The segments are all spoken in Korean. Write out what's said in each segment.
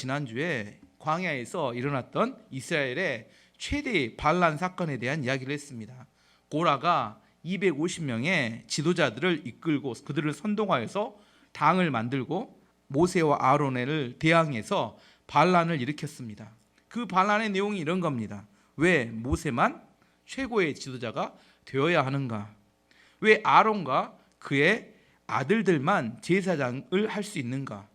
지난주에 광야에서 일어났던 이스라엘의 최대의 반란 사건에 대한 이야기를 했습니다. 고라가 250명의 지도자들을 이끌고 그들을 선동하여서 당을 만들고 모세와 아론을 대항해서 반란을 일으켰습니다. 그 반란의 내용이 이런 겁니다. 왜 모세만 최고의 지도자가 되어야 하는가? 왜 아론과 그의 아들들만 제사장을 할 수 있는가?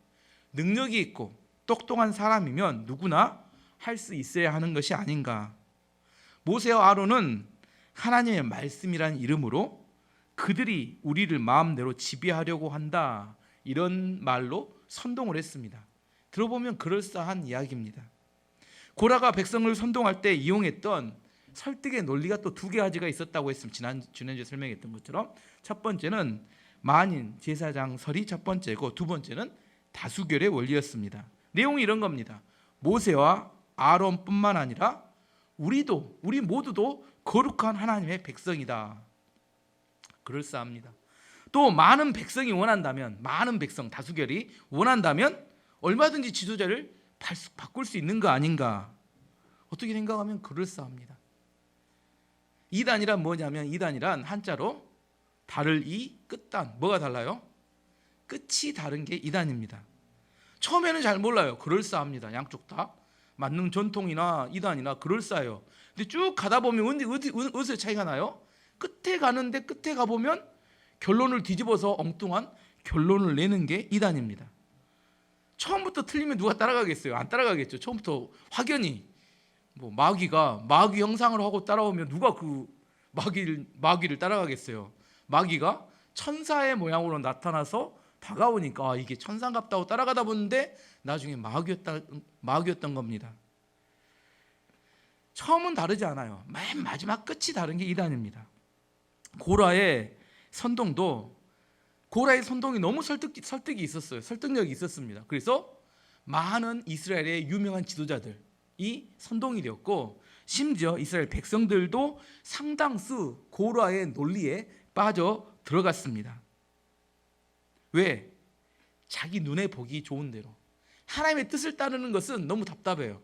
능력이 있고 똑똑한 사람이면 누구나 할 수 있어야 하는 것이 아닌가? 모세와 아론은 하나님의 말씀이란 이름으로 그들이 우리를 마음대로 지배하려고 한다, 이런 말로 선동을 했습니다. 들어보면 그럴싸한 이야기입니다. 고라가 백성을 선동할 때 이용했던 설득의 논리가 또 두 가지가 있었다고 했습니다. 지난주에 설명했던 것처럼 첫 번째는 만인 제사장설이 첫 번째고, 두 번째는 다수결의 원리였습니다. 내용이 이런 겁니다. 모세와 아론뿐만 아니라 우리 모두도 거룩한 하나님의 백성이다. 그럴싸합니다. 또 많은 백성이 원한다면, 많은 백성 다수결이 원한다면 얼마든지 지도자를 바꿀 수 있는 거 아닌가? 어떻게 생각하면 그럴싸합니다. 이단이란 뭐냐면, 이단이란 한자로 다를 이 끝단, 뭐가 달라요? 끝이 다른 게 이단입니다. 처음에는 잘 몰라요. 그럴싸합니다. 양쪽 다 만능 전통이나 이단이나 그럴싸해요. 근데 쭉 가다 보면 어디서 차이가 나요? 끝에 가보면 결론을 뒤집어서 엉뚱한 결론을 내는 게 이단입니다. 처음부터 틀리면 누가 따라가겠어요? 안 따라가겠죠. 처음부터 확연히 마귀가 마귀 형상을 하고 따라오면 누가 그 마귀를 따라가겠어요? 마귀가 천사의 모양으로 나타나서 다가오니까 이게 천사인갑다고 따라가다 보는데 나중에 마귀였던 겁니다. 처음은 다르지 않아요. 맨 마지막 끝이 다른 게 이단입니다. 고라의 선동이 너무 설득이 있었어요. 설득력이 있었습니다. 그래서 많은 이스라엘의 유명한 지도자들이 선동이 되었고, 심지어 이스라엘 백성들도 상당수 고라의 논리에 빠져 들어갔습니다. 왜? 자기 눈에 보기 좋은 대로. 하나님의 뜻을 따르는 것은 너무 답답해요.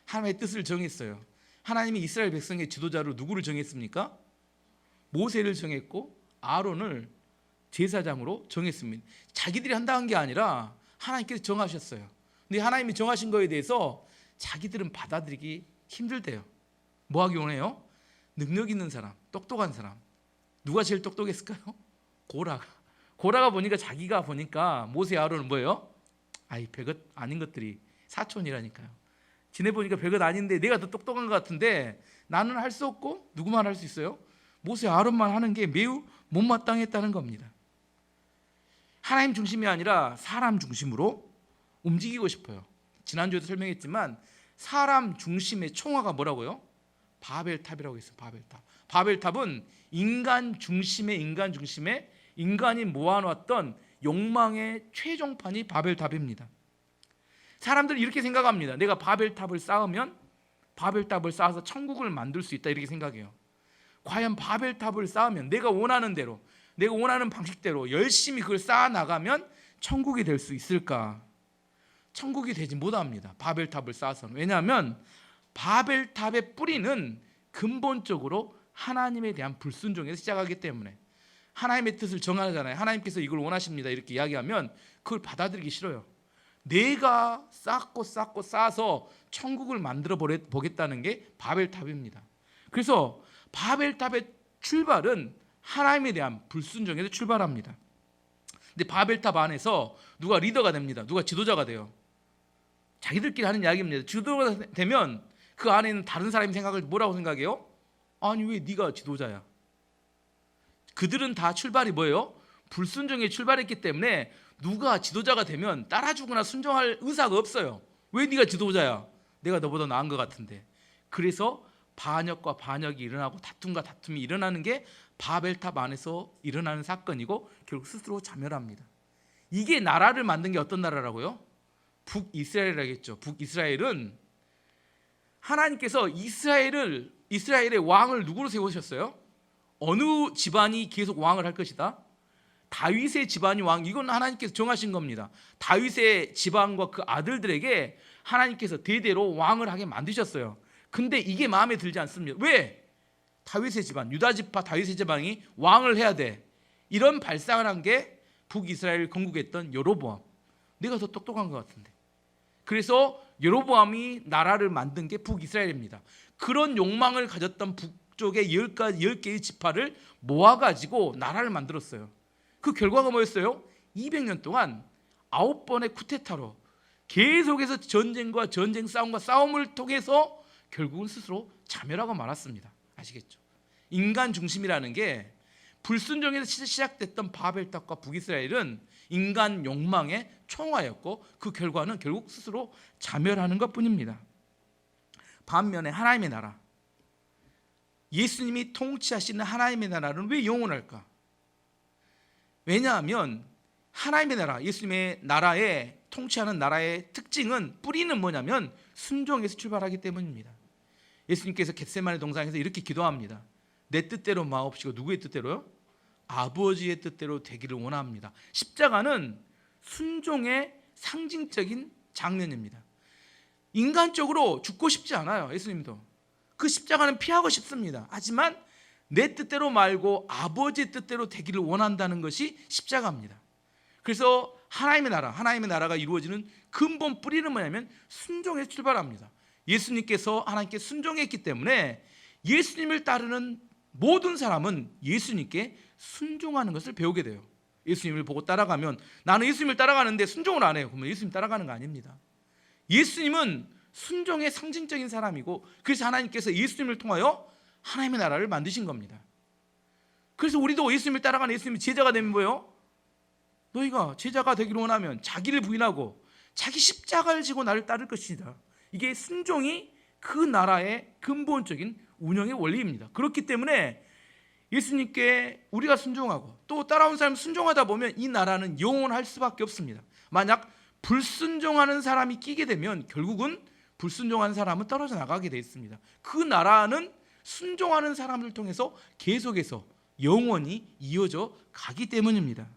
하나님의 뜻을 정했어요. 하나님이 이스라엘 백성의 지도자로 누구를 정했습니까? 모세를 정했고 아론을 제사장으로 정했습니다. 자기들이 한다는 게 아니라 하나님께서 정하셨어요. 근데 하나님이 정하신 거에 대해서 자기들은 받아들이기 힘들대요. 뭐 하기 원해요? 능력 있는 사람, 똑똑한 사람. 누가 제일 똑똑했을까요? 고라가 보니까, 자기가 보니까 모세 아론은 뭐예요? 별것 아닌 것들이 사촌이라니까요. 지내 보니까 별것 아닌데 내가 더 똑똑한 것 같은데 나는 할 수 없고 누구만 할 수 있어요? 모세 아론만 하는 게 매우 못마땅했다는 겁니다. 하나님 중심이 아니라 사람 중심으로 움직이고 싶어요. 지난주에도 설명했지만 사람 중심의 총화가 뭐라고요? 바벨탑이라고 했어요. 바벨탑은 인간 중심의 인간이 모아놨던 욕망의 최종판이 바벨탑입니다. 사람들은 이렇게 생각합니다. 내가 바벨탑을 쌓아서 천국을 만들 수 있다, 이렇게 생각해요. 과연 바벨탑을 쌓으면 내가 원하는 대로, 내가 원하는 방식대로 열심히 그걸 쌓아나가면 천국이 될 수 있을까? 천국이 되지 못합니다. 바벨탑을 쌓아서는. 왜냐하면 바벨탑의 뿌리는 근본적으로 하나님에 대한 불순종에서 시작하기 때문에. 하나님의 뜻을 정하잖아요. 하나님께서 이걸 원하십니다, 이렇게 이야기하면 그걸 받아들이기 싫어요. 내가 쌓아서 천국을 만들어 보겠다는 게 바벨탑입니다. 그래서 바벨탑의 출발은 하나님에 대한 불순종에서 출발합니다. 근데 바벨탑 안에서 누가 리더가 됩니다. 누가 지도자가 돼요. 자기들끼리 하는 이야기입니다. 지도자가 되면 그 안에 있는 다른 사람의 생각을 뭐라고 생각해요? 아니, 왜 네가 지도자야? 그들은 다 출발이 뭐예요? 불순종에 출발했기 때문에 누가 지도자가 되면 따라주거나 순종할 의사가 없어요. 왜 네가 지도자야? 내가 너보다 나은 것 같은데. 그래서 반역과 반역이 일어나고 다툼과 다툼이 일어나는 게 바벨탑 안에서 일어나는 사건이고, 결국 스스로 자멸합니다. 이게 나라를 만든 게 어떤 나라라고요? 북이스라엘이라겠죠. 북이스라엘은 하나님께서 이스라엘의 왕을 누구로 세우셨어요? 어느 집안이 계속 왕을 할 것이다? 다윗의 집안이 왕, 이건 하나님께서 정하신 겁니다. 다윗의 집안과 그 아들들에게 하나님께서 대대로 왕을 하게 만드셨어요. 근데 이게 마음에 들지 않습니다. 왜? 다윗의 집안, 유다 지파 다윗의 집안이 왕을 해야 돼. 이런 발상을 한 게 북이스라엘 건국했던 여로보암. 내가 더 똑똑한 것 같은데. 그래서 여로보암이 나라를 만든 게 북이스라엘입니다. 그런 욕망을 가졌던 북쪽의 10개의 지파를 모아가지고 나라를 만들었어요. 그 결과가 뭐였어요? 200년 동안 9번의 쿠데타로 계속해서 전쟁과 전쟁 싸움과 싸움을 통해서 결국은 스스로 자멸하고 말았습니다. 아시겠죠? 인간 중심이라는 게 불순종에서 시작됐던 바벨탑과 북이스라엘은 인간 욕망의 총화였고 그 결과는 결국 스스로 자멸하는 것뿐입니다. 반면에 하나님의 나라, 예수님이 통치하시는 하나님의 나라는 왜 영원할까? 왜냐하면 하나님의 나라, 예수님의 나라에 통치하는 나라의 특징은, 뿌리는 뭐냐면 순종에서 출발하기 때문입니다. 예수님께서 겟세마네 동산에서 이렇게 기도합니다. 내 뜻대로 마옵시고, 누구의 뜻대로요? 아버지의 뜻대로 되기를 원합니다. 십자가는 순종의 상징적인 장면입니다. 인간적으로 죽고 싶지 않아요. 예수님도 그 십자가는 피하고 싶습니다. 하지만 내 뜻대로 말고 아버지의 뜻대로 되기를 원한다는 것이 십자가입니다. 그래서 하나님의 나라가 이루어지는 근본 뿌리는 뭐냐면 순종에서 출발합니다. 예수님께서 하나님께 순종했기 때문에 예수님을 따르는 모든 사람은 예수님께 순종하는 것을 배우게 돼요. 예수님을 보고 따라가면, 나는 예수님을 따라가는데 순종을 안 해요. 그러면 예수님 따라가는 거 아닙니다. 예수님은 순종의 상징적인 사람이고, 그래서 하나님께서 예수님을 통하여 하나님의 나라를 만드신 겁니다. 그래서 우리도 예수님을 따라가는, 예수님의 제자가 되면 뭐예요? 너희가 제자가 되기를 원하면 자기를 부인하고 자기 십자가를 지고 나를 따를 것이다. 이게 순종이 그 나라의 근본적인 운영의 원리입니다. 그렇기 때문에 예수님께 우리가 순종하고 또 따라온 사람 순종하다 보면 이 나라는 영원할 수밖에 없습니다. 만약 불순종하는 사람이 끼게 되면 결국은 불순종하는 사람은 떨어져 나가게 되어 있습니다. 그 나라는 순종하는 사람을 통해서 계속해서 영원히 이어져 가기 때문입니다.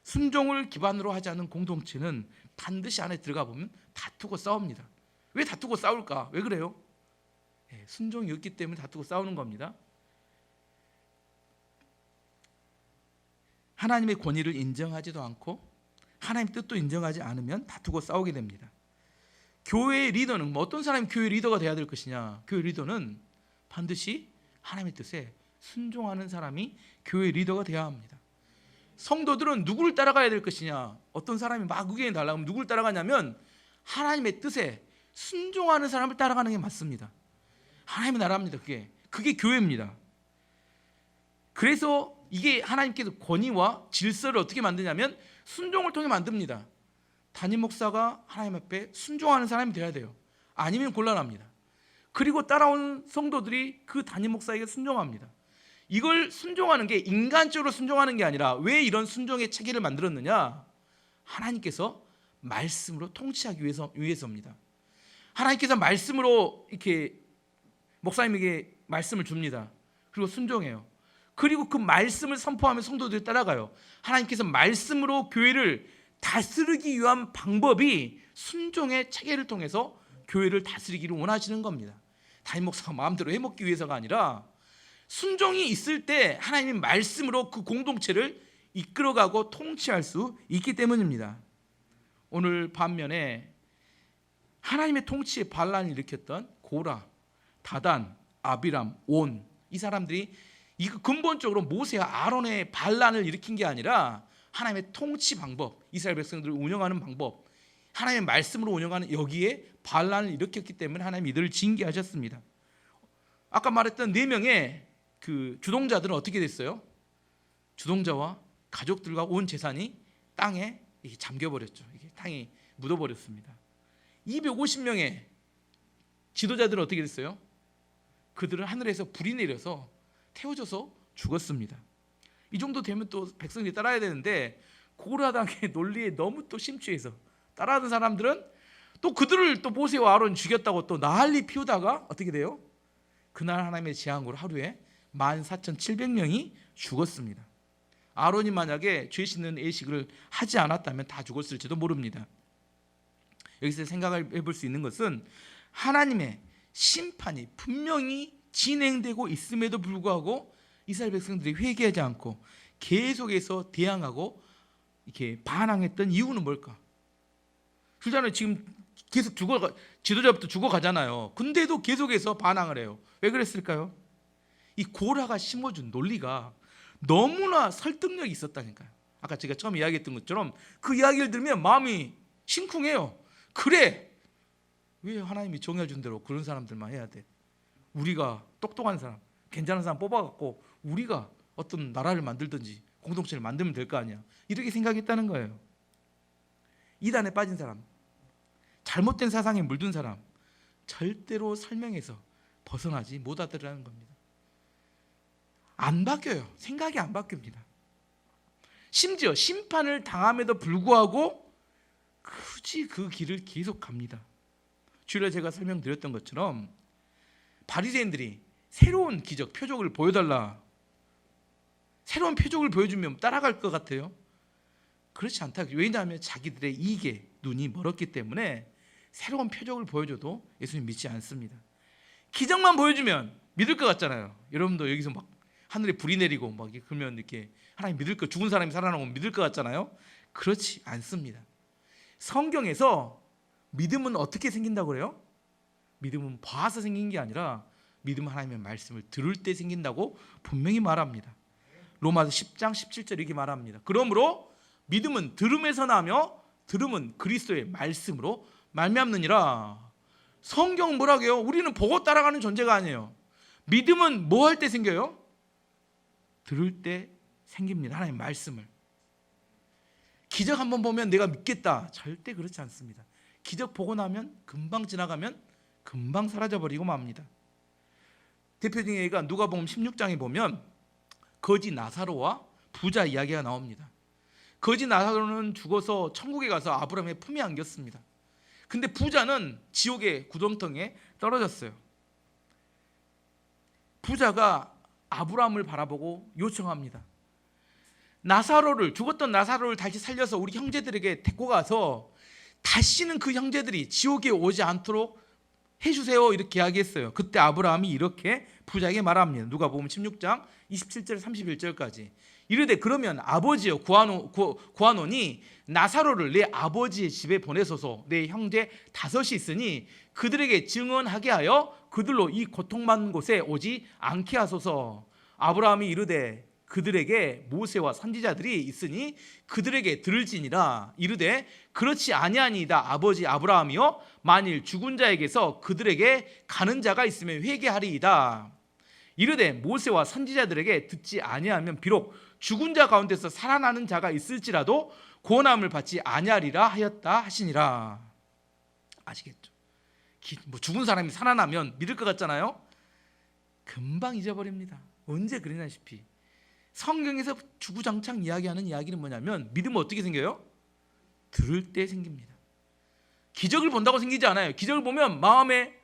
순종을 기반으로 하지 않은 공동체는 반드시 안에 들어가 보면 다투고 싸웁니다. 왜 다투고 싸울까? 왜 그래요? 순종이 없기 때문에 다투고 싸우는 겁니다. 하나님의 권위를 인정하지도 않고 하나님의 뜻도 인정하지 않으면 다투고 싸우게 됩니다. 교회의 리더는 어떤 사람이 교회 리더가 돼야 될 것이냐? 교회 리더는 반드시 하나님의 뜻에 순종하는 사람이 교회 리더가 되어야 합니다. 성도들은 누구를 따라가야 될 것이냐? 어떤 사람이 막 의견이 달라면 누구를 따라가냐면 하나님의 뜻에 순종하는 사람을 따라가는 게 맞습니다. 하나님의 나라입니다. 그게 교회입니다. 그래서 이게 하나님께서 권위와 질서를 어떻게 만드냐면 순종을 통해 만듭니다. 담임 목사가 하나님 앞에 순종하는 사람이 되어야 돼요. 아니면 곤란합니다. 그리고 따라온 성도들이 그 담임 목사에게 순종합니다. 이걸 순종하는 게 인간적으로 순종하는 게 아니라, 왜 이런 순종의 체계를 만들었느냐? 하나님께서 말씀으로 통치하기 위해서입니다. 하나님께서 말씀으로 이렇게 목사님에게 말씀을 줍니다. 그리고 순종해요. 그리고 그 말씀을 선포하며 성도들이 따라가요. 하나님께서 말씀으로 교회를 다스리기 위한 방법이 순종의 체계를 통해서 교회를 다스리기를 원하시는 겁니다. 담임 목사가 마음대로 해먹기 위해서가 아니라 순종이 있을 때 하나님의 말씀으로 그 공동체를 이끌어가고 통치할 수 있기 때문입니다. 오늘 반면에 하나님의 통치에 반란을 일으켰던 고라, 다단, 아비람, 온, 이 사람들이 이거 근본적으로 모세와 아론의 반란을 일으킨 게 아니라 하나님의 통치 방법, 이스라엘 백성들을 운영하는 방법, 하나님의 말씀으로 운영하는 여기에 반란을 일으켰기 때문에 하나님이 이들을 징계하셨습니다. 아까 말했던 4명의 그 주동자들은 어떻게 됐어요? 주동자와 가족들과 온 재산이 땅에 잠겨버렸죠. 이게 땅에 묻어버렸습니다. 250명의 지도자들은 어떻게 됐어요? 그들은 하늘에서 불이 내려서 태워져서 죽었습니다. 이 정도 되면 또 백성들이 따라야 되는데 고라당의 논리에 너무 또 심취해서 따라하던 사람들은 또 그들을 또 모세와 아론 죽였다고 또 난리 피우다가 어떻게 돼요? 그날 하나님의 재앙으로 하루에 14,700명이 죽었습니다. 아론이 만약에 죄 씻는 예식을 하지 않았다면 다 죽었을지도 모릅니다. 여기서 생각해 볼 수 있는 것은 하나님의 심판이 분명히 진행되고 있음에도 불구하고 이스라엘 백성들이 회개하지 않고 계속해서 대항하고 이렇게 반항했던 이유는 뭘까? 그렇잖아요. 지금 계속 지도자부터 죽어가잖아요. 근데도 계속해서 반항을 해요. 왜 그랬을까요? 이 고라가 심어준 논리가 너무나 설득력이 있었다니까요. 아까 제가 처음 이야기했던 것처럼 그 이야기를 들으면 마음이 심쿵해요. 그래, 왜 하나님이 정해준 대로 그런 사람들만 해야 돼? 우리가 똑똑한 사람, 괜찮은 사람 뽑아갖고 우리가 어떤 나라를 만들든지 공동체를 만들면 될 거 아니야. 이렇게 생각했다는 거예요. 이단에 빠진 사람, 잘못된 사상에 물든 사람, 절대로 설명해서 벗어나지 못하더라는 겁니다. 안 바뀌어요. 생각이 안 바뀝니다. 심지어 심판을 당함에도 불구하고 굳이 그 길을 계속 갑니다. 주일에 제가 설명드렸던 것처럼 바리새인들이 새로운 기적, 표적을 보여달라, 새로운 표적을 보여주면 따라갈 것 같아요? 그렇지 않다. 왜냐하면 자기들의 이익에 눈이 멀었기 때문에 새로운 표적을 보여줘도 예수님 믿지 않습니다. 기적만 보여주면 믿을 것 같잖아요. 여러분도 여기서 막 하늘에 불이 내리고 막 그러면 이렇게 하나님 믿을 거, 죽은 사람이 살아나면 믿을 것 같잖아요. 그렇지 않습니다. 성경에서 믿음은 어떻게 생긴다고 그래요? 믿음은 봐서 생긴 게 아니라 믿음은 하나님의 말씀을 들을 때 생긴다고 분명히 말합니다. 로마서 10장 17절 이렇게 말합니다. 그러므로 믿음은 들음에서 나며 들음은 그리스도의 말씀으로 말미암느니라. 성경은 뭐라고 해요? 우리는 보고 따라가는 존재가 아니에요. 믿음은 뭐 할 때 생겨요? 들을 때 생깁니다. 하나님의 말씀을. 기적 한번 보면 내가 믿겠다. 절대 그렇지 않습니다. 기적 보고 나면 금방 지나가면 금방 사라져버리고 맙니다. 대표적인 예가 누가복음 16장에 보면 거지 나사로와 부자 이야기가 나옵니다. 거지 나사로는 죽어서 천국에 가서 아브라함의 품에 안겼습니다. 근데 부자는 지옥의 구덩텅이에 떨어졌어요. 부자가 아브라함을 바라보고 요청합니다. 죽었던 나사로를 다시 살려서 우리 형제들에게 데리고 가서 다시는 그 형제들이 지옥에 오지 않도록 해주세요. 이렇게 이야기했어요. 그때 아브라함이 이렇게 부자에게 말합니다. 누가복음 16장 27절 31절까지. 이르되 그러면 아버지여 구하노니 나사로를 내 아버지의 집에 보내소서. 내 형제 5이 있으니 그들에게 증언하게 하여 그들로 이 고통받는 곳에 오지 않게 하소서. 아브라함이 이르되 그들에게 모세와 선지자들이 있으니 그들에게 들을지니라. 이르되 그렇지 아니하니이다 아버지 아브라함이여, 만일 죽은 자에게서 그들에게 가는 자가 있으면 회개하리이다. 이르되 모세와 선지자들에게 듣지 아니하면 비록 죽은 자 가운데서 살아나는 자가 있을지라도 구원함을 받지 아니하리라 하였다 하시니라. 아시겠죠? 죽은 사람이 살아나면 믿을 것 같잖아요. 금방 잊어버립니다. 언제 그러냐시피 성경에서 주구장창 이야기하는 이야기는 뭐냐면 믿음은 어떻게 생겨요? 들을 때 생깁니다. 기적을 본다고 생기지 않아요. 기적을 보면 마음에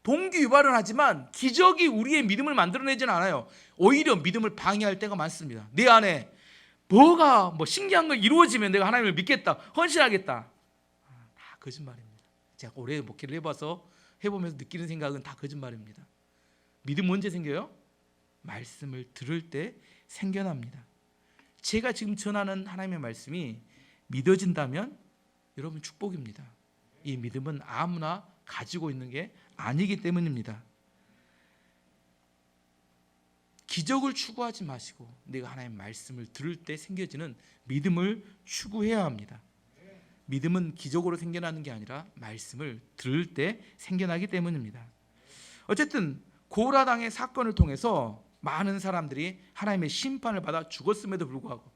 동기 유발은 하지만 기적이 우리의 믿음을 만들어내지는 않아요. 오히려 믿음을 방해할 때가 많습니다. 내 안에 뭐가 신기한 거 이루어지면 내가 하나님을 믿겠다, 헌신하겠다. 다 거짓말입니다. 제가 오래 목회를 해보면서 느끼는 생각은 다 거짓말입니다. 믿음 언제 생겨요? 말씀을 들을 때 생겨납니다. 제가 지금 전하는 하나님의 말씀이 믿어진다면 여러분 축복입니다. 이 믿음은 아무나 가지고 있는 게 아니기 때문입니다. 기적을 추구하지 마시고 내가 하나님의 말씀을 들을 때 생겨지는 믿음을 추구해야 합니다. 믿음은 기적으로 생겨나는 게 아니라 말씀을 들을 때 생겨나기 때문입니다. 어쨌든 고라당의 사건을 통해서 많은 사람들이 하나님의 심판을 받아 죽었음에도 불구하고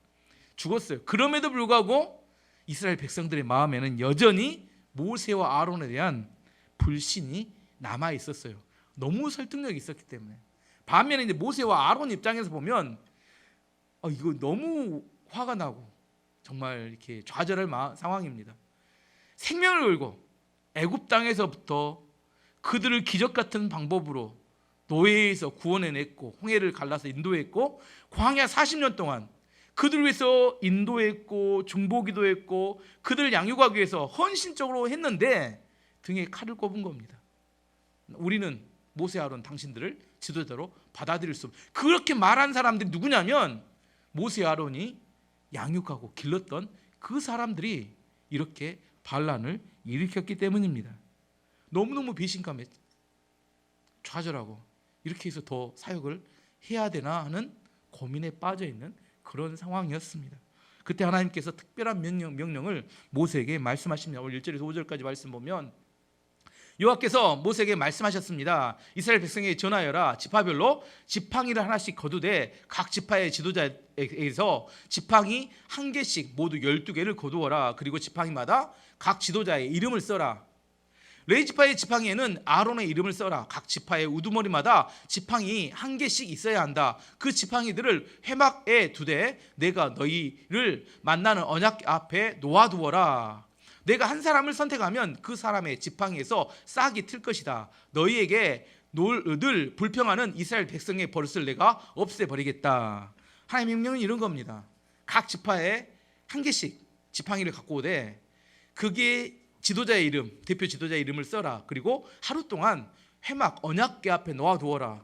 죽었어요. 그럼에도 불구하고 이스라엘 백성들의 마음에는 여전히 모세와 아론에 대한 불신이 남아 있었어요. 너무 설득력이 있었기 때문에. 반면에 이제 모세와 아론 입장에서 보면 이거 너무 화가 나고 정말 이렇게 좌절할 상황입니다. 생명을 걸고 애굽 땅에서부터 그들을 기적 같은 방법으로 노예에서 구원해냈고 홍해를 갈라서 인도했고 광야 40년 동안 그들 위해서 인도했고 중보기도 했고 그들 양육하기 위해서 헌신적으로 했는데 등에 칼을 꼽은 겁니다. 우리는 모세 아론 당신들을 지도자로 받아들일 수 없어요. 그렇게 말한 사람들이 누구냐면 모세 아론이 양육하고 길렀던 그 사람들이 이렇게 반란을 일으켰기 때문입니다. 너무너무 배신감에 좌절하고 이렇게 해서 더 사역을 해야 되나 하는 고민에 빠져 있는 그런 상황이었습니다. 그때 하나님께서 특별한 명령을 모세에게 말씀하십니다. 오늘 1절에서 5절까지 말씀 보면 여호와께서 모세에게 말씀하셨습니다. 이스라엘 백성에게 전하여라. 지파별로 지팡이를 하나씩 거두되 각 지파의 지도자에게서 지팡이 한 개씩 모두 12개를 거두어라. 그리고 지팡이마다 각 지도자의 이름을 써라. 레위 지파의 지팡이에는 아론의 이름을 써라. 각 지파의 우두머리마다 지팡이 한 개씩 있어야 한다. 그 지팡이들을 회막에 두되 내가 너희를 만나는 언약 앞에 놓아두어라. 내가 한 사람을 선택하면 그 사람의 지팡이에서 싹이 틀 것이다. 너희에게 늘 불평하는 이스라엘 백성의 버릇을 내가 없애버리겠다. 하나님의 명령은 이런 겁니다. 각 지파에 한 개씩 지팡이를 갖고 오되 그게 지도자의 이름, 대표 지도자의 이름을 써라. 그리고 하루 동안 회막 언약궤 앞에 놓아두어라.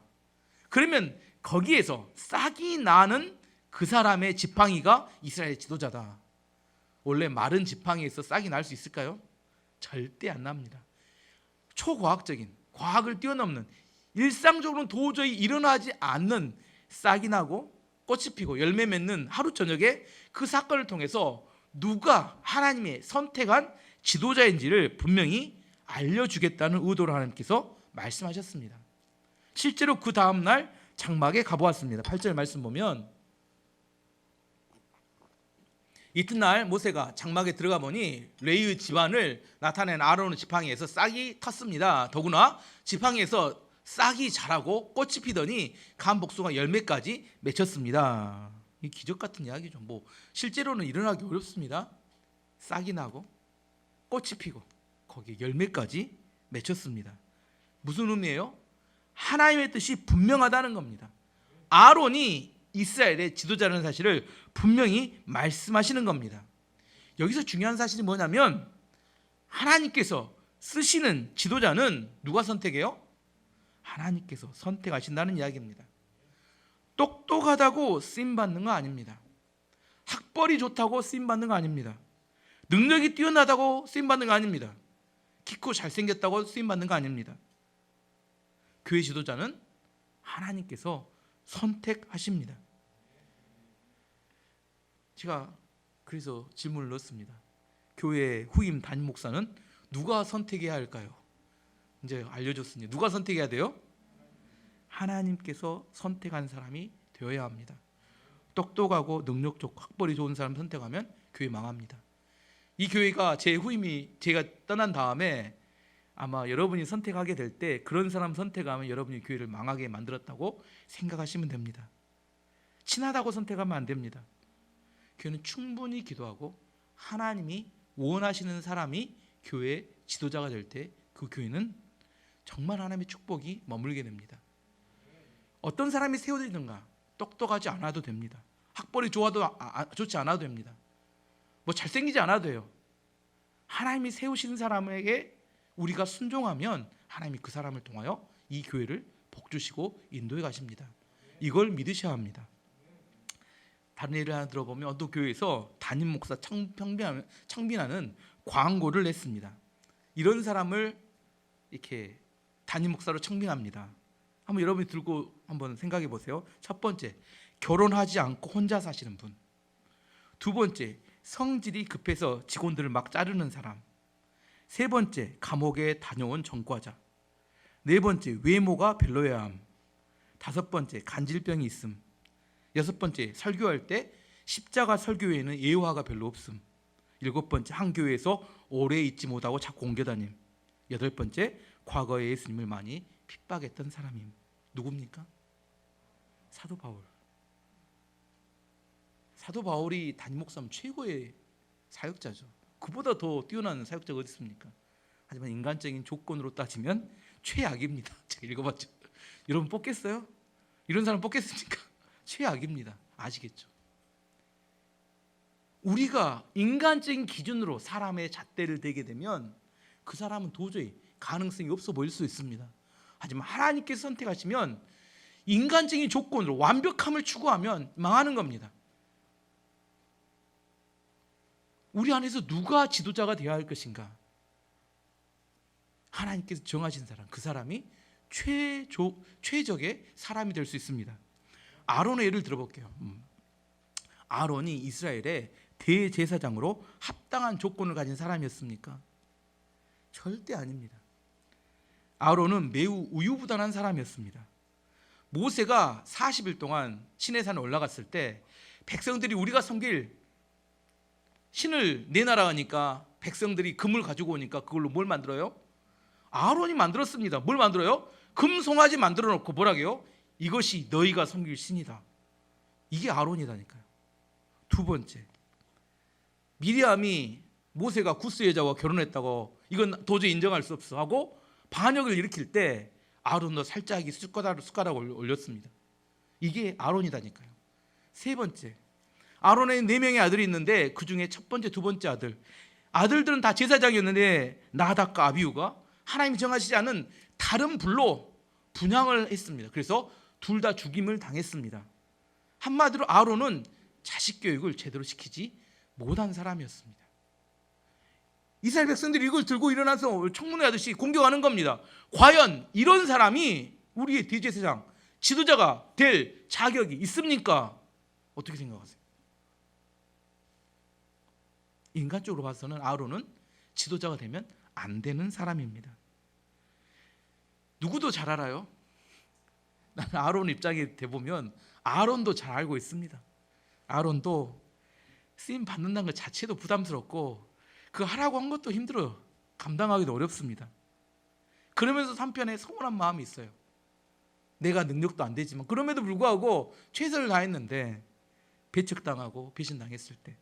그러면 거기에서 싹이 나는 그 사람의 지팡이가 이스라엘 지도자다. 원래 마른 지팡이에서 싹이 날 수 있을까요? 절대 안 납니다. 초과학적인, 과학을 뛰어넘는, 일상적으로는 도저히 일어나지 않는 싹이 나고 꽃이 피고 열매 맺는 하루 저녁에 그 사건을 통해서 누가 하나님의 선택한 지도자인지를 분명히 알려주겠다는 의도로 하나님께서 말씀하셨습니다. 실제로 그 다음날 장막에 가보았습니다. 8절 말씀 보면 이튿날 모세가 장막에 들어가 보니 레위 집안을 나타낸 아론의 지팡이에서 싹이 텄습니다. 더구나 지팡이에서 싹이 자라고 꽃이 피더니 간 복숭아 열매까지 맺혔습니다. 이 기적 같은 이야기죠. 뭐 실제로는 일어나기 어렵습니다. 싹이 나고 꽃이 피고 거기에 열매까지 맺혔습니다. 무슨 의미예요? 하나님의 뜻이 분명하다는 겁니다. 아론이 이스라엘의 지도자라는 사실을 분명히 말씀하시는 겁니다. 여기서 중요한 사실이 뭐냐면 하나님께서 쓰시는 지도자는 누가 선택해요? 하나님께서 선택하신다는 이야기입니다. 똑똑하다고 쓰임받는 거 아닙니다. 학벌이 좋다고 쓰임받는 거 아닙니다. 능력이 뛰어나다고 쓰임받는 거 아닙니다. 키 크고 잘생겼다고 쓰임받는 거 아닙니다. 교회 지도자는 하나님께서 선택하십니다. 제가 그래서 질문을 넣었습니다. 교회 후임 담임 목사는 누가 선택해야 할까요? 이제 알려줬으니 누가 선택해야 돼요? 하나님께서 선택한 사람이 되어야 합니다. 똑똑하고 능력 좋고 학벌이 좋은 사람 선택하면 교회 망합니다. 이 교회가 제 후임이 제가 떠난 다음에 아마 여러분이 선택하게 될 때 그런 사람 선택하면 여러분이 교회를 망하게 만들었다고 생각하시면 됩니다. 친하다고 선택하면 안 됩니다. 교회는 충분히 기도하고 하나님이 원하시는 사람이 교회 지도자가 될 때 그 교회는 정말 하나님의 축복이 머물게 됩니다. 어떤 사람이 세워지든가 똑똑하지 않아도 됩니다. 학벌이 좋지 않아도 됩니다. 뭐 잘생기지 않아도 돼요. 하나님이 세우신 사람에게 우리가 순종하면 하나님이 그 사람을 통하여 이 교회를 복주시고 인도해 가십니다. 이걸 믿으셔야 합니다. 다른 예를 하나 들어보면 어떤 교회에서 담임 목사 청빈하는 광고를 냈습니다. 이런 사람을 이렇게 담임 목사로 청빙합니다. 한번 여러분이 들고 한번 생각해 보세요. 첫 번째, 결혼하지 않고 혼자 사시는 분. 두 번째, 성질이 급해서 직원들을 막 자르는 사람. 세 번째, 감옥에 다녀온 전과자. 네 번째, 외모가 별로여야 함. 다섯 번째, 간질병이 있음. 여섯 번째, 설교할 때 십자가 설교 외에는 예화가 별로 없음. 일곱 번째, 한 교회에서 오래 있지 못하고 자꾸 옮겨다님. 여덟 번째, 과거에 예수님을 많이 핍박했던 사람임. 누굽니까? 사도 바울. 사도 바울이 담임 목사면 최고의 사역자죠. 그보다 더 뛰어난 사역자가 어디 있습니까? 하지만 인간적인 조건으로 따지면 최악입니다. 제가 읽어봤죠. 여러분 뽑겠어요? 이런 사람 뽑겠습니까? 최악입니다. 아시겠죠? 우리가 인간적인 기준으로 사람의 잣대를 대게 되면 그 사람은 도저히 가능성이 없어 보일 수 있습니다. 하지만 하나님께서 선택하시면 인간적인 조건으로 완벽함을 추구하면 망하는 겁니다. 우리 안에서 누가 지도자가 되어야 할 것인가? 하나님께서 정하신 사람, 그 사람이 최적의 사람이 될 수 있습니다. 아론의 예를 들어볼게요. 아론이 이스라엘의 대제사장으로 합당한 조건을 가진 사람이었습니까? 절대 아닙니다. 아론은 매우 우유부단한 사람이었습니다. 모세가 40일 동안 시내산에 올라갔을 때 백성들이 우리가 섬길 신을 내놔라 하니까 백성들이 금을 가지고 오니까 그걸로 뭘 만들어요? 아론이 만들었습니다. 뭘 만들어요? 금 송아지 만들어 놓고 뭐라고요? 이것이 너희가 섬길 신이다. 이게 아론이다니까요. 두 번째, 미리암이 모세가 구스 여자와 결혼했다고 이건 도저히 인정할 수 없어 하고 반역을 일으킬 때 아론도 살짝이 숟가락을 올렸습니다. 이게 아론이다니까요. 세 번째, 아론의 4명의 아들이 있는데 그 중에 첫 번째, 두 번째 아들들은 다 제사장이었는데 나답과 아비후가 하나님이 정하시지 않은 다른 불로 분향을 했습니다. 그래서 둘 다 죽임을 당했습니다. 한마디로 아론은 자식 교육을 제대로 시키지 못한 사람이었습니다. 이스라엘 백성들이 이걸 들고 일어나서 청문회하듯이 공격하는 겁니다. 과연 이런 사람이 우리의 대제사장, 지도자가 될 자격이 있습니까? 어떻게 생각하세요? 인간적으로 봐서는 아론은 지도자가 되면 안 되는 사람입니다. 누구도 잘 알아요. 나는 아론 입장에 대보면 아론도 잘 알고 있습니다. 아론도 쓰임 받는다는 것 자체도 부담스럽고 그 하라고 한 것도 힘들어요. 감당하기도 어렵습니다. 그러면서 한편에 서운한 마음이 있어요. 내가 능력도 안 되지만 그럼에도 불구하고 최선을 다했는데 배척당하고 배신당했을 때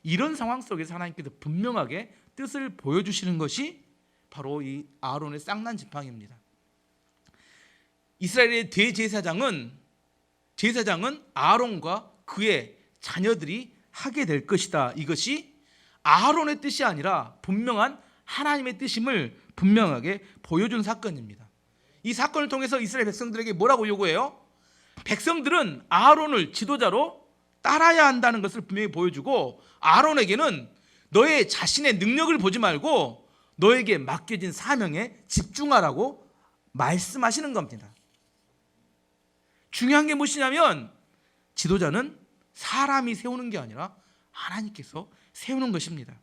이런 상황 속에서 하나님께서 분명하게 뜻을 보여주시는 것이 바로 이 아론의 쌍난 지팡이입니다. 이스라엘의 대제사장은 아론과 그의 자녀들이 하게 될 것이다. 이것이 아론의 뜻이 아니라 분명한 하나님의 뜻임을 분명하게 보여준 사건입니다. 이 사건을 통해서 이스라엘 백성들에게 뭐라고 요구해요? 백성들은 아론을 지도자로 따라야 한다는 것을 분명히 보여주고 아론에게는 너의 자신의 능력을 보지 말고 너에게 맡겨진 사명에 집중하라고 말씀하시는 겁니다. 중요한 게 무엇이냐면 지도자는 사람이 세우는 게 아니라 하나님께서 세우는 것입니다.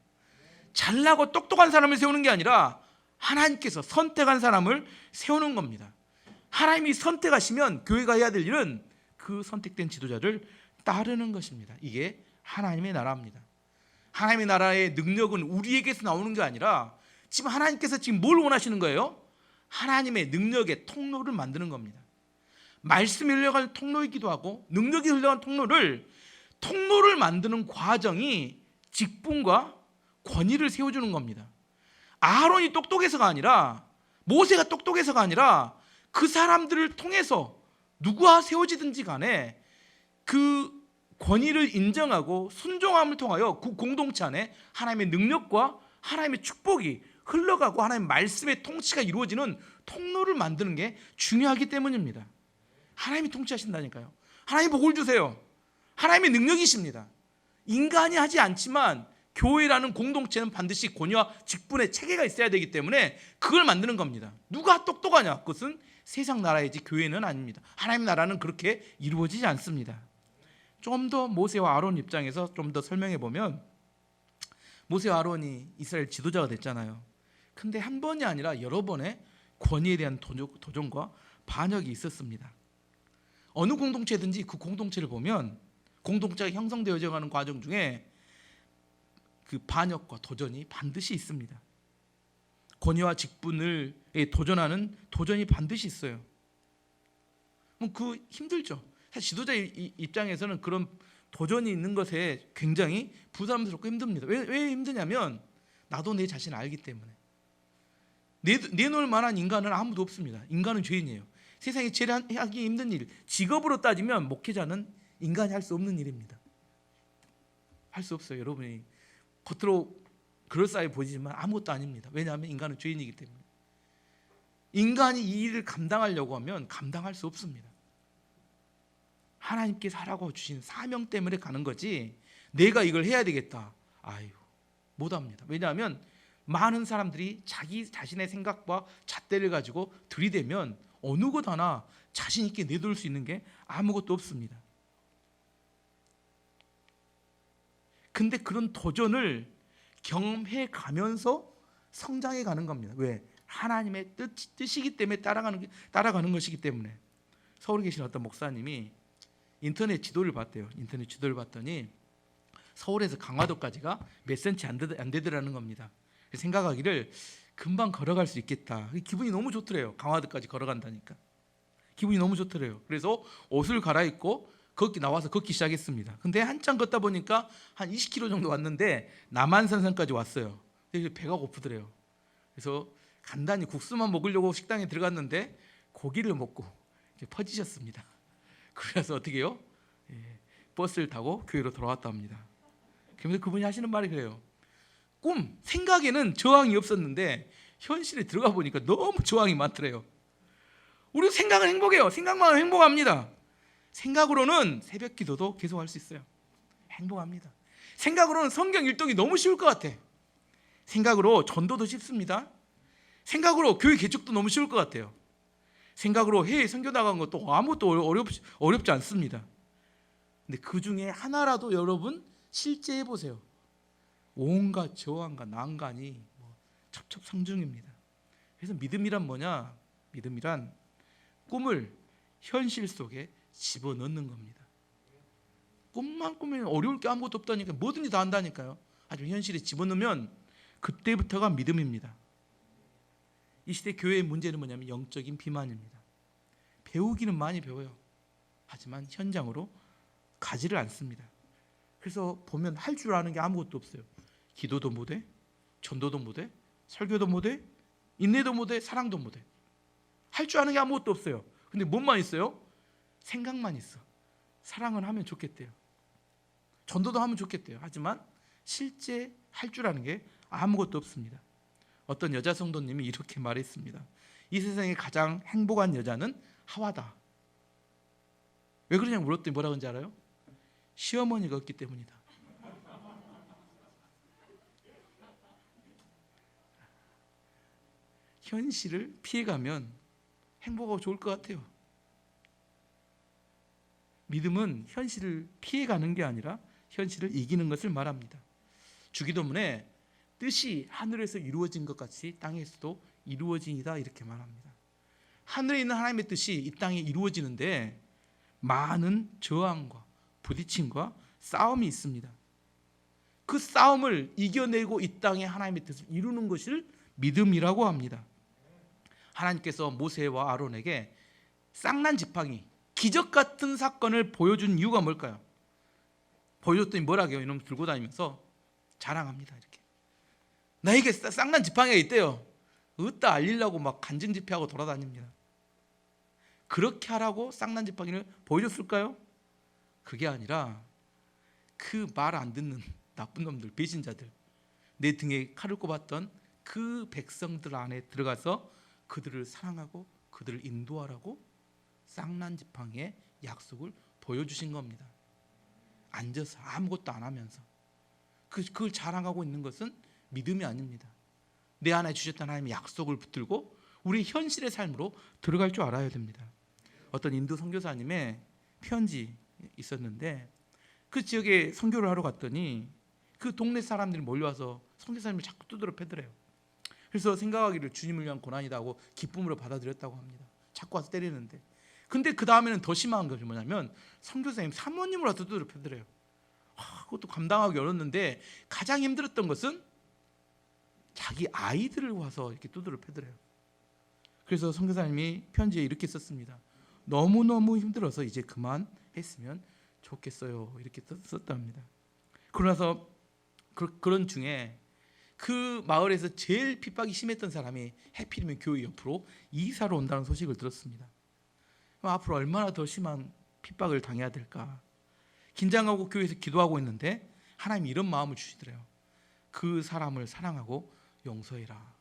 잘나고 똑똑한 사람을 세우는 게 아니라 하나님께서 선택한 사람을 세우는 겁니다. 하나님이 선택하시면 교회가 해야 될 일은 그 선택된 지도자를 따르는 것입니다. 이게 하나님의 나라입니다. 하나님의 나라의 능력은 우리에게서 나오는 게 아니라 지금 하나님께서 지금 뭘 원하시는 거예요? 하나님의 능력의 통로를 만드는 겁니다. 말씀이 흘러갈 통로이기도 하고 능력이 흘러간 통로를 만드는 과정이 직분과 권위를 세워주는 겁니다. 아론이 똑똑해서가 아니라 모세가 똑똑해서가 아니라 그 사람들을 통해서 누구와 세워지든지 간에 그 권위를 인정하고 순종함을 통하여 그 공동체 안에 하나님의 능력과 하나님의 축복이 흘러가고 하나님의 말씀의 통치가 이루어지는 통로를 만드는 게 중요하기 때문입니다. 하나님이 통치하신다니까요. 하나님이 복을 주세요. 하나님의 능력이십니다. 인간이 하지 않지만 교회라는 공동체는 반드시 권위와 직분의 체계가 있어야 되기 때문에 그걸 만드는 겁니다. 누가 똑똑하냐? 그것은 세상 나라이지 교회는 아닙니다. 하나님 나라는 그렇게 이루어지지 않습니다. 좀 더 모세와 아론 입장에서 좀 더 설명해 보면 모세와 아론이 이스라엘 지도자가 됐잖아요. 근데 한 번이 아니라 여러 번의 권위에 대한 도전과 반역이 있었습니다. 어느 공동체든지 그 공동체를 보면 공동체가 형성되어져 가는 과정 중에 그 반역과 도전이 반드시 있습니다. 권위와 직분을 도전하는 도전이 반드시 있어요. 그 힘들죠. 사실 지도자 입장에서는 그런 도전이 있는 것에 굉장히 부담스럽고 힘듭니다. 왜 힘드냐면 나도 내 자신을 알기 때문에 내놓을 만한 인간은 아무도 없습니다. 인간은 죄인이에요. 세상에 제일 하기 힘든 일, 직업으로 따지면 목회자는 인간이 할 수 없는 일입니다. 할 수 없어요. 여러분이 겉으로 그럴싸해 보이지만 아무것도 아닙니다. 왜냐하면 인간은 죄인이기 때문에. 인간이 이 일을 감당하려고 하면 감당할 수 없습니다. 하나님께서 하라고 주신 사명 때문에 가는 거지, 내가 이걸 해야 되겠다, 아유, 못합니다. 왜냐하면 많은 사람들이 자기 자신의 생각과 잣대를 가지고 들이대면 어느 것 하나 자신 있게 내놓을 수 있는 게 아무것도 없습니다. 근데 그런 도전을 경험해 가면서 성장해 가는 겁니다. 왜? 하나님의 뜻이기 때문에 따라가는 것이기 때문에. 서울에 계신 어떤 목사님이 인터넷 지도를 봤대요. 인터넷 지도를 봤더니 서울에서 강화도까지가 몇 센치 안 되더라는 겁니다. 생각하기를 금방 걸어갈 수 있겠다. 기분이 너무 좋더래요. 강화도까지 걸어간다니까 기분이 너무 좋더래요. 그래서 옷을 갈아입고 나와서 걷기 시작했습니다. 근데 한참 걷다 보니까 한 20km 정도 왔는데 남한산성까지 왔어요. 근데 배가 고프더래요. 그래서 간단히 국수만 먹으려고 식당에 들어갔는데 고기를 먹고 퍼지셨습니다. 그래서 어떻게 해요? 버스를 타고 교회로 돌아왔다 합니다. 그러면서 그분이 하시는 말이 그래요. 생각에는 저항이 없었는데 현실에 들어가 보니까 너무 저항이 많더래요. 우리 생각은 행복해요. 생각만 하면 행복합니다. 생각으로는 새벽 기도도 계속 할 수 있어요. 행복합니다. 생각으로는 성경 읽기 너무 쉬울 것 같아. 생각으로 전도도 쉽습니다. 생각으로 교회 개척도 너무 쉬울 것 같아요. 생각으로 해외 선교 나간 것도 아무것도 어렵지 않습니다. 근데 그 중에 하나라도 여러분 실제 해보세요. 온갖 저항과 난간이 첩첩상중입니다. 그래서 믿음이란 뭐냐? 믿음이란 꿈을 현실 속에 집어넣는 겁니다. 꿈만 꾸면 어려울 게 아무것도 없다니까. 뭐든지 다 한다니까요. 하지만 현실에 집어넣으면 그때부터가 믿음입니다. 이 시대 교회의 문제는 뭐냐면 영적인 비만입니다. 배우기는 많이 배워요. 하지만 현장으로 가지를 않습니다. 그래서 보면 할 줄 아는 게 아무것도 없어요. 기도도 못해, 전도도 못해, 설교도 못해, 인내도 못해, 사랑도 못해. 할 줄 아는 게 아무것도 없어요. 근데 뭐만 있어요? 생각만 있어. 사랑은 하면 좋겠대요. 전도도 하면 좋겠대요. 하지만 실제 할 줄 아는 게 아무것도 없습니다. 어떤 여자 성도님이 이렇게 말했습니다. 이 세상에 가장 행복한 여자는 하와다. 왜 그러냐고 물었더니 뭐라고 하는지 알아요? 시어머니가 없기 때문이다. 현실을 피해가면 행복하고 좋을 것 같아요. 믿음은 현실을 피해가는 게 아니라 현실을 이기는 것을 말합니다. 주기도문에 뜻이 하늘에서 이루어진 것 같이 땅에서도 이루어지이다 이렇게 말합니다. 하늘에 있는 하나님의 뜻이 이 땅에 이루어지는데 많은 저항과 부딪힘과 싸움이 있습니다. 그 싸움을 이겨내고 이 땅에 하나님의 뜻을 이루는 것을 믿음이라고 합니다. 하나님께서 모세와 아론에게 쌍난 지팡이, 기적 같은 사건을 보여준 이유가 뭘까요? 보여줬더니 뭐라고요? 이놈 들고 다니면서 자랑합니다. 이렇게 나에게 쌍난 지팡이가 있대요. 으따 알리려고 막 간증 집회하고 돌아다닙니다. 그렇게 하라고 쌍난 지팡이를 보여줬을까요? 그게 아니라 그 말 안 듣는 나쁜 놈들, 배신자들, 내 등에 칼을 꼽았던 그 백성들 안에 들어가서 그들을 사랑하고 그들을 인도하라고 쌍난 지팡이의 약속을 보여주신 겁니다. 앉아서 아무것도 안 하면서 그걸 자랑하고 있는 것은 믿음이 아닙니다. 내 안에 주셨던 하나님의 약속을 붙들고 우리 현실의 삶으로 들어갈 줄 알아야 됩니다. 어떤 인도 선교사님의 편지 있었는데 그 지역에 선교를 하러 갔더니 그 동네 사람들이 몰려와서 선교사님을 자꾸 두드려 패더래요. 그래서 생각하기를 주님을 위한 고난이다 하고 기쁨으로 받아들였다고 합니다. 자꾸 와서 때리는데, 근데 그 다음에는 더 심한 것이 뭐냐면 선교사님 사모님을 와서 두드려 패더래요. 그것도 감당하기 어렵는데 가장 힘들었던 것은 자기 아이들을 와서 이렇게 두드려 패더래요. 그래서 선교사님이 편지에 이렇게 썼습니다. 너무너무 힘들어서 이제 그만했으면 좋겠어요. 이렇게 썼답니다. 그러나서 그런 중에 그 마을에서 제일 핍박이 심했던 사람이 해필이면 교회 옆으로 이사를 온다는 소식을 들었습니다. 앞으로 얼마나 더 심한 핍박을 당해야 될까? 긴장하고 교회에서 기도하고 있는데 하나님이 이런 마음을 주시더래요. 그 사람을 사랑하고 용서해라.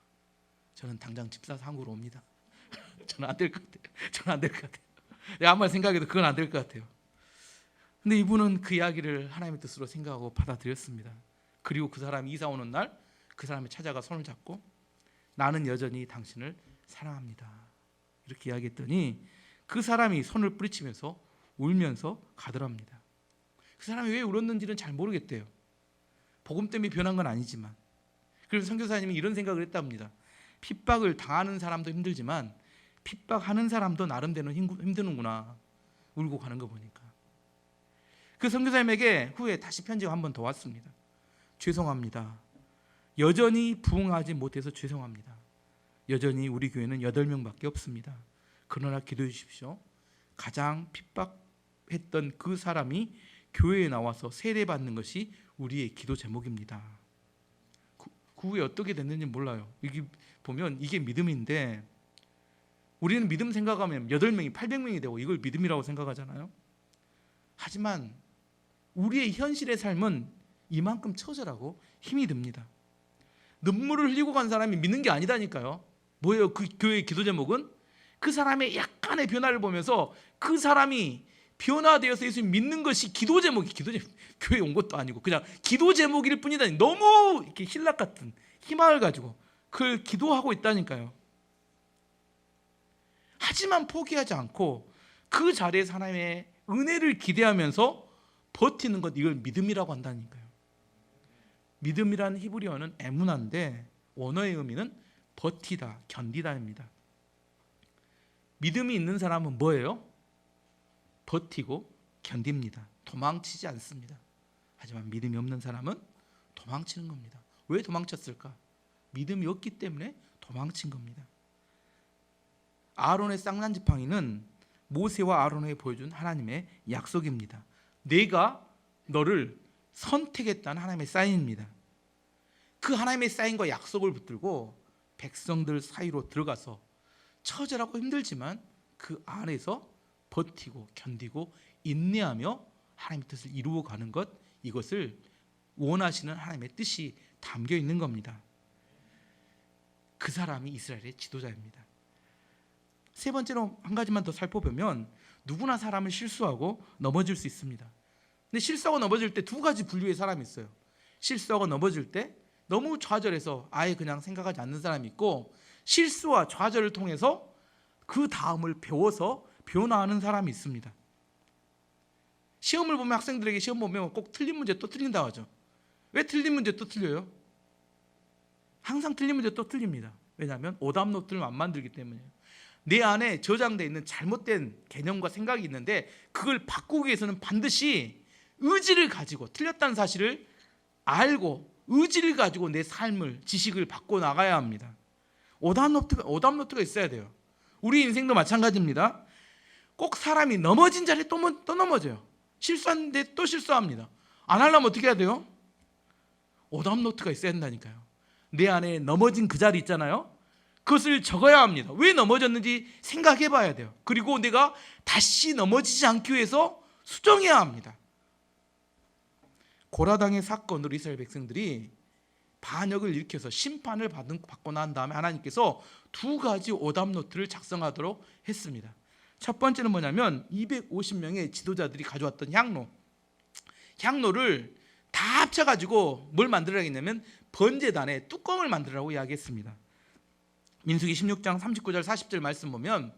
저는 당장 집사상으로 옵니다. 저는 안 될 것 같아요. 저는 안 될 것 같아요. 아무리 생각해도 그건 안 될 것 같아요. 근데 이분은 그 이야기를 하나님의 뜻으로 생각하고 받아들였습니다. 그리고 그 사람이 이사 오는 날 그 사람이 찾아가 손을 잡고 나는 여전히 당신을 사랑합니다. 이렇게 이야기했더니 그 사람이 손을 뿌리치면서 울면서 가더랍니다. 그 사람이 왜 울었는지는 잘 모르겠대요. 복음 때문에 변한 건 아니지만. 그래서 선교사님이 이런 생각을 했답니다. 핍박을 당하는 사람도 힘들지만 핍박하는 사람도 나름대로 힘드는구나. 울고 가는 거 보니까. 그 선교사님에게 후에 다시 편지가 한 번 더 왔습니다. 죄송합니다. 여전히 부응하지 못해서 죄송합니다. 여전히 우리 교회는 8명밖에 없습니다. 그러나 기도해 주십시오. 가장 핍박했던 그 사람이 교회에 나와서 세례받는 것이 우리의 기도 제목입니다. 그 후에 어떻게 됐는지 몰라요. 이게 보면 이게 믿음인데 우리는 믿음 생각하면 8명이 800명이 되고 이걸 믿음이라고 생각하잖아요. 하지만 우리의 현실의 삶은 이만큼 처절하고 힘이 듭니다. 눈물을 흘리고 간 사람이 믿는 게 아니다니까요. 뭐예요? 그 교회의 기도 제목은 그 사람의 약간의 변화를 보면서 그 사람이 변화되어서 예수님 믿는 것이 기도 제목이 기도 제목. 교회 온 것도 아니고 그냥 기도 제목일 뿐이다. 너무 이렇게 신락 같은 희망을 가지고 그걸 기도하고 있다니까요. 하지만 포기하지 않고 그 자리에서 하나님의 은혜를 기대하면서 버티는 것, 이걸 믿음이라고 한다니까요. 믿음이라는 히브리어는 에무나인데 원어의 의미는 버티다, 견디다입니다. 믿음이 있는 사람은 뭐예요? 버티고 견딥니다. 도망치지 않습니다. 하지만 믿음이 없는 사람은 도망치는 겁니다. 왜 도망쳤을까? 믿음이 없기 때문에 도망친 겁니다. 아론의 쌍난지팡이는 모세와 아론에게 보여준 하나님의 약속입니다. 내가 너를 선택했다는 하나님의 사인입니다. 그 하나님의 사인과 약속을 붙들고 백성들 사이로 들어가서 처절하고 힘들지만 그 안에서 버티고 견디고 인내하며 하나님의 뜻을 이루어가는 것, 이것을 원하시는 하나님의 뜻이 담겨 있는 겁니다. 그 사람이 이스라엘의 지도자입니다. 세 번째로 한 가지만 더 살펴보면 누구나 사람은 실수하고 넘어질 수 있습니다. 근데 실수하고 넘어질 때 두 가지 분류의 사람이 있어요. 실수하고 넘어질 때 너무 좌절해서 아예 그냥 생각하지 않는 사람이 있고, 실수와 좌절을 통해서 그 다음을 배워서 변화하는 사람이 있습니다. 시험을 보면 학생들에게 시험 보면 꼭 틀린 문제 또 틀린다고 하죠. 왜 틀린 문제 또 틀려요? 항상 틀린 문제 또 틀립니다. 왜냐하면 오답 노트를 안 만들기 때문이에요. 내 안에 저장되어 있는 잘못된 개념과 생각이 있는데 그걸 바꾸기 위해서는 반드시 의지를 가지고 틀렸다는 사실을 알고 의지를 가지고 내 삶을, 지식을 바꿔 나가야 합니다. 오답 노트가 있어야 돼요. 우리 인생도 마찬가지입니다. 꼭 사람이 넘어진 자리에 또 넘어져요. 실수하는데 또 실수합니다. 안 하려면 어떻게 해야 돼요? 오답 노트가 있어야 된다니까요. 내 안에 넘어진 그 자리 있잖아요. 그것을 적어야 합니다. 왜 넘어졌는지 생각해 봐야 돼요. 그리고 내가 다시 넘어지지 않기 위해서 수정해야 합니다. 고라당의 사건으로 이스라엘 백성들이 반역을 일으켜서 심판을 받고 난 다음에 하나님께서 두 가지 오답 노트를 작성하도록 했습니다. 첫 번째는 뭐냐면 250명의 지도자들이 가져왔던 향로를 다 합쳐가지고 뭘 만들라고 했냐면 번제단에 뚜껑을 만들라고 이야기했습니다. 민수기 16장 39절 40절 말씀 보면,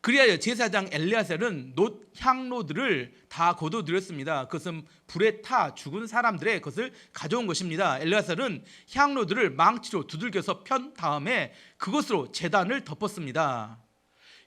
그리하여 제사장 엘리야셀은 향로들을 다 거둬들였습니다. 그것은 불에 타 죽은 사람들의 것을 가져온 것입니다. 엘리야셀은 향로들을 망치로 두들겨서 편 다음에 그것으로 제단을 덮었습니다.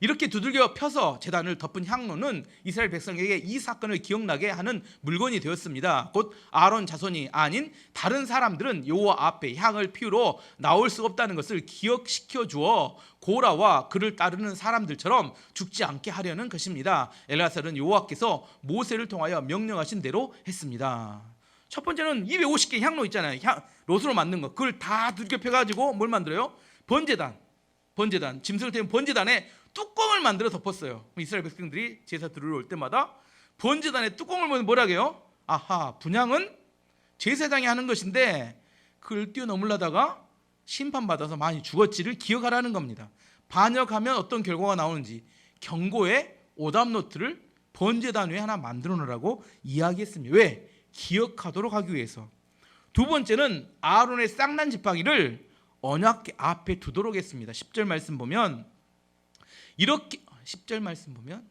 이렇게 두들겨 펴서 제단을 덮은 향로는 이스라엘 백성에게 이 사건을 기억나게 하는 물건이 되었습니다. 곧 아론 자손이 아닌 다른 사람들은 여호와 앞에 향을 피우러 나올 수 없다는 것을 기억시켜 주어 고라와 그를 따르는 사람들처럼 죽지 않게 하려는 것입니다. 엘리야셀은 여호와께서 모세를 통하여 명령하신 대로 했습니다. 첫 번째는 250개 향로 있잖아요. 롯으로 만든 거. 그걸 다 두들겨 펴가지고 뭘 만들어요? 번제단, 짐승을 태운 번제단에 뚜껑을 만들어 덮었어요. 이스라엘 백성들이 제사 드리러 올 때마다 번제단에 뚜껑을 보면 뭐라 해요? 아하, 분향은 제사장이 하는 것인데 그걸 뛰어넘으려다가 심판받아서 많이 죽었지를 기억하라는 겁니다. 반역하면 어떤 결과가 나오는지 경고의 오답노트를 번제단 위에 하나 만들어 놓으라고 이야기했습니다. 왜? 기억하도록 하기 위해서. 두 번째는 아론의 쌍난 지팡이를 언약궤 앞에 두도록 했습니다. 10절 말씀 보면 이렇게 10절 말씀 보면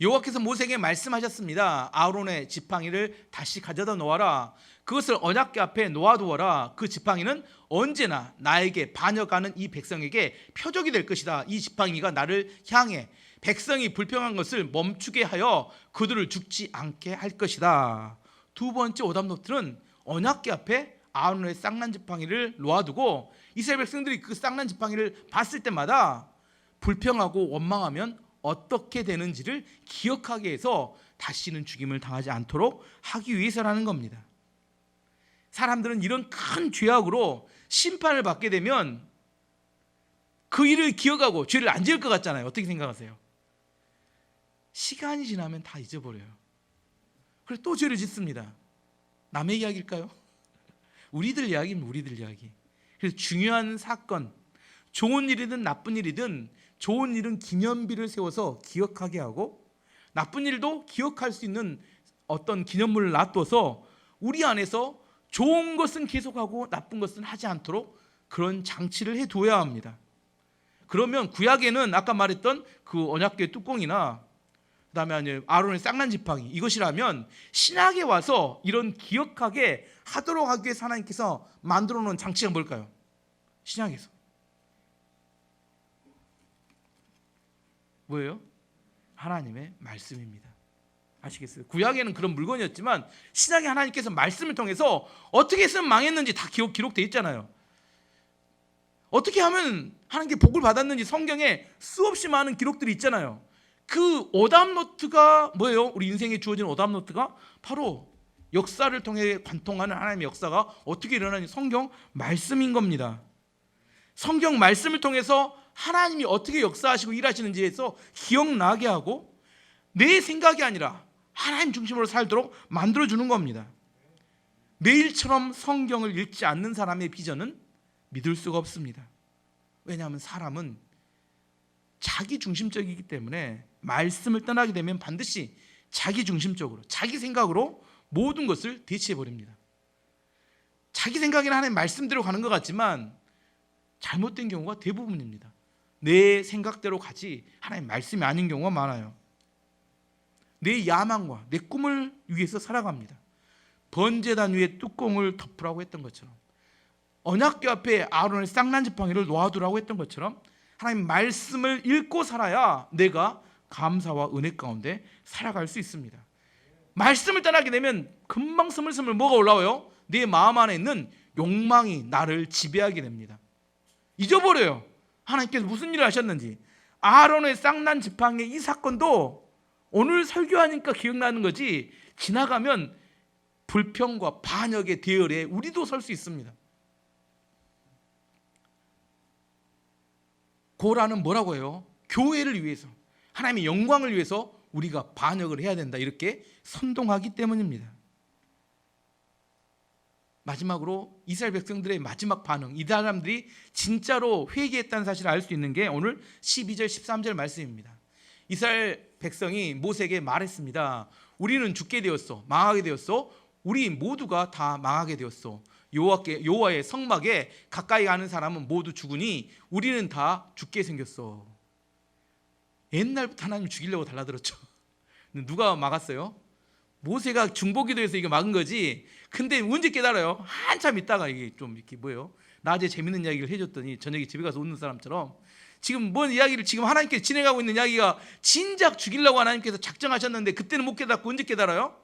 여호와께서 모세에게 말씀하셨습니다. 아론의 지팡이를 다시 가져다 놓아라. 그것을 언약궤 앞에 놓아두어라. 그 지팡이는 언제나 나에게 반역하는 이 백성에게 표적이 될 것이다. 이 지팡이가 나를 향해 백성이 불평한 것을 멈추게 하여 그들을 죽지 않게 할 것이다. 두 번째 오답노트는 언약궤 앞에 아론의 쌍난 지팡이를 놓아두고 이스라엘 백성들이 그 쌍난 지팡이를 봤을 때마다 불평하고 원망하면 어떻게 되는지를 기억하게 해서 다시는 죽임을 당하지 않도록 하기 위해서라는 겁니다. 사람들은 이런 큰 죄악으로 심판을 받게 되면 그 일을 기억하고 죄를 안 지을 것 같잖아요. 어떻게 생각하세요? 시간이 지나면 다 잊어버려요. 그래서 또 죄를 짓습니다. 남의 이야기일까요? 우리들 이야기는 우리들 이야기. 그래서 중요한 사건, 좋은 일이든 나쁜 일이든 좋은 일은 기념비를 세워서 기억하게 하고 나쁜 일도 기억할 수 있는 어떤 기념물을 놔둬서 우리 안에서 좋은 것은 계속하고 나쁜 것은 하지 않도록 그런 장치를 해둬야 합니다. 그러면 구약에는 아까 말했던 그 언약궤 뚜껑이나 그다음에 아론의 쌍난 지팡이 이것이라면 신약에 와서 이런 기억하게 하도록 하기 위해서 하나님께서 만들어 놓은 장치가 뭘까요? 신약에서 뭐예요? 하나님의 말씀입니다. 아시겠어요? 구약에는 그런 물건이었지만 신약에 하나님께서 말씀을 통해서 어떻게 했으면 망했는지 다 기록되어 있잖아요. 어떻게 하면 하나님께 복을 받았는지 성경에 수없이 많은 기록들이 있잖아요. 그 오답노트가 뭐예요? 우리 인생에 주어진 오답노트가 바로 역사를 통해 관통하는 하나님의 역사가 어떻게 일어나는지 성경 말씀인 겁니다. 성경 말씀을 통해서 하나님이 어떻게 역사하시고 일하시는지에서 기억나게 하고 내 생각이 아니라 하나님 중심으로 살도록 만들어주는 겁니다. 내일처럼 성경을 읽지 않는 사람의 비전은 믿을 수가 없습니다. 왜냐하면 사람은 자기 중심적이기 때문에 말씀을 떠나게 되면 반드시 자기 중심적으로 자기 생각으로 모든 것을 대체해버립니다. 자기 생각에는 하나님 말씀대로 가는 것 같지만 잘못된 경우가 대부분입니다. 내 생각대로 가지 하나님 말씀이 아닌 경우가 많아요. 내 야망과 내 꿈을 위해서 살아갑니다. 번제단 위에 뚜껑을 덮으라고 했던 것처럼 언약궤 앞에 아론의 쌍난 지팡이를 놓아두라고 했던 것처럼 하나님 말씀을 읽고 살아야 내가 감사와 은혜 가운데 살아갈 수 있습니다. 말씀을 떠나게 되면 금방 스물스물 뭐가 올라와요? 내 마음 안에 있는 욕망이 나를 지배하게 됩니다. 잊어버려요. 하나님께서 무슨 일을 하셨는지. 아론의 쌍난 지팡이 이 사건도 오늘 설교하니까 기억나는 거지 지나가면 불평과 반역의 대열에 우리도 설 수 있습니다. 고라는 뭐라고 해요? 교회를 위해서 하나님의 영광을 위해서 우리가 반역을 해야 된다 이렇게 선동하기 때문입니다. 마지막으로 이스라엘 백성들의 마지막 반응, 이 사람들이 진짜로 회개했다는 사실을 알 수 있는 게 오늘 12절 13절 말씀입니다. 이스라엘 백성이 모세에게 말했습니다. 우리는 죽게 되었어. 망하게 되었어. 우리 모두가 다 망하게 되었어. 여호와의 성막에 가까이 가는 사람은 모두 죽으니 우리는 다 죽게 생겼어. 옛날부터 하나님 죽이려고 달라들었죠. 누가 막았어요? 모세가 중보기도해서 이거 막은 거지. 근데 언제 깨달아요? 한참 있다가 이게 좀 이렇게 뭐예요? 낮에 재밌는 이야기를 해줬더니 저녁에 집에 가서 웃는 사람처럼 지금 뭔 이야기를 지금 하나님께 진행하고 있는 이야기가 진작 죽이려고 하나님께서 작정하셨는데 그때는 못 깨닫고 언제 깨달아요?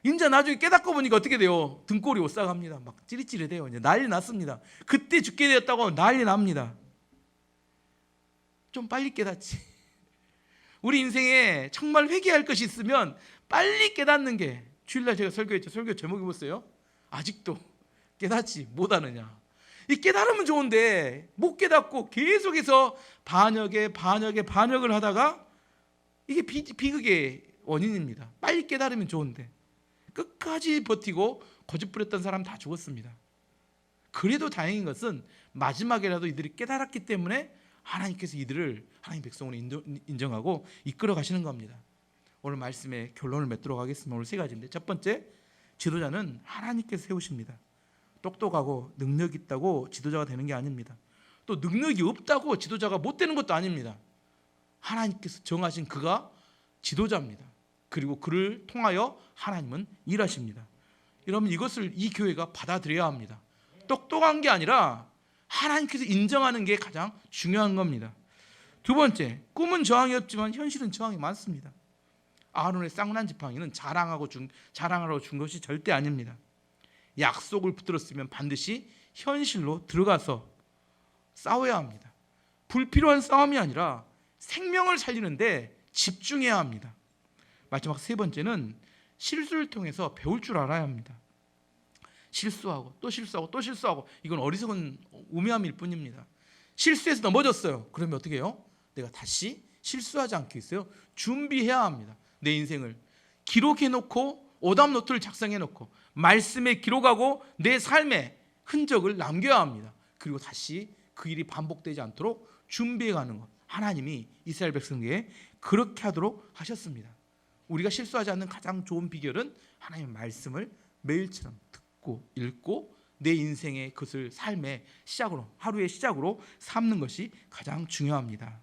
이제 나중에 깨닫고 보니까 어떻게 돼요? 등골이 오싹합니다. 막 찌릿찌릿해요. 이제 난리 났습니다. 그때 죽게 되었다고 난리 납니다. 좀 빨리 깨닫지. 우리 인생에 정말 회개할 것이 있으면 빨리 깨닫는 게 주일날 제가 설교했죠. 설교 제목이 뭐였어요? 아직도 깨닫지 못하느냐. 이 깨달으면 좋은데 못 깨닫고 계속해서 반역을 하다가 이게 비극의 원인입니다. 빨리 깨달으면 좋은데 끝까지 버티고 거짓 부렸던 사람 다 죽었습니다. 그래도 다행인 것은 마지막에라도 이들이 깨달았기 때문에 하나님께서 이들을 하나님 백성으로 인정하고 이끌어 가시는 겁니다. 오늘 말씀의 결론을 맺도록 하겠습니다. 오늘 세 가지인데, 첫 번째, 지도자는 하나님께서 세우십니다. 똑똑하고 능력 있다고 지도자가 되는 게 아닙니다. 또 능력이 없다고 지도자가 못 되는 것도 아닙니다. 하나님께서 정하신 그가 지도자입니다. 그리고 그를 통하여 하나님은 일하십니다. 여러분, 이것을 이 교회가 받아들여야 합니다. 똑똑한 게 아니라 하나님께서 인정하는 게 가장 중요한 겁니다. 두 번째, 꿈은 저항이 없지만 현실은 저항이 많습니다. 아론의 쌍난 지팡이는 자랑하라고 준 것이 절대 아닙니다. 약속을 붙들었으면 반드시 현실로 들어가서 싸워야 합니다. 불필요한 싸움이 아니라 생명을 살리는데 집중해야 합니다. 마지막 세 번째는 실수를 통해서 배울 줄 알아야 합니다. 실수하고 또 실수하고 또 실수하고, 이건 어리석은 우매함일 뿐입니다. 실수해서 넘어졌어요. 그러면 어떻게 해요? 내가 다시 실수하지 않기 위해서 준비해야 합니다. 내 인생을 기록해놓고 오답노트를 작성해놓고 말씀에 기록하고 내 삶의 흔적을 남겨야 합니다. 그리고 다시 그 일이 반복되지 않도록 준비해가는 것, 하나님이 이스라엘 백성에게 그렇게 하도록 하셨습니다. 우리가 실수하지 않는 가장 좋은 비결은 하나님의 말씀을 매일처럼 듣고 읽고 내 인생의 그것을 삶의 시작으로, 하루의 시작으로 삼는 것이 가장 중요합니다.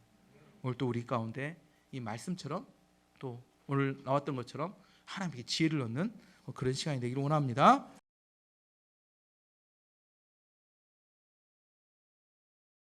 오늘 또 우리 가운데 이 말씀처럼 또 오늘 나왔던 것처럼 하나님께 지혜를 얻는 그런 시간이 되기를 원합니다.